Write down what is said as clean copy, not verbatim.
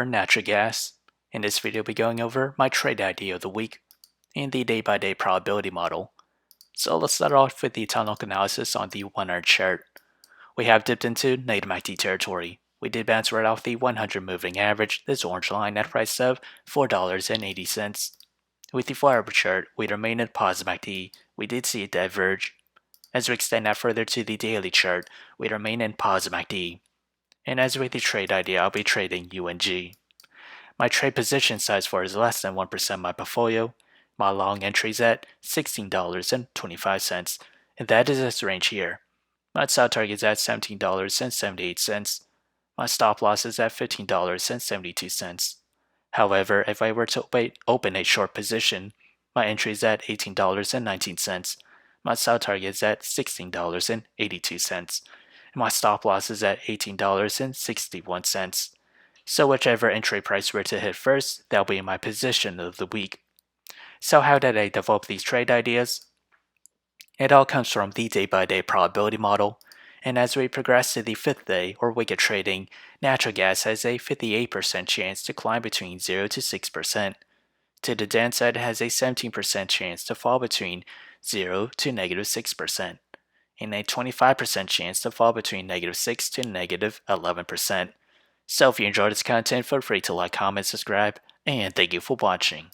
natural gas. In this video, we'll be going over my trade idea of the week and the day-by-day probability model. So let's start off with the technical analysis on the 1-hour chart. We have dipped into negative MACD territory. We did bounce right off the 100 moving average, this orange line at a price of $4.80. With the 4-hour chart, we remain in positive MACD. We did see it diverge. As we extend that further to the daily chart, we remain in positive MACD. And as with the trade idea, I'll be trading UNG. My trade position size for is less than 1% of my portfolio. My long entry is at $16.25, and that is this range here. My sell target is at $17.78. My stop loss is at $15.72. However, if I were to open a short position, my entry is at $18.19. My sell target is at $16.82. My stop loss is at $18.61. So whichever entry price were to hit first, that'll be my position of the week. So how did I develop these trade ideas? It all comes from the day-by-day probability model, and as we progress to the 5th day or week of trading, natural gas has a 58% chance to climb between 0 to 6%. To the downside, it has a 17% chance to fall between 0 to negative 6%. And a 25% chance to fall between negative 6 to negative 11%. So if you enjoyed this content, feel free to like, comment, subscribe, and thank you for watching.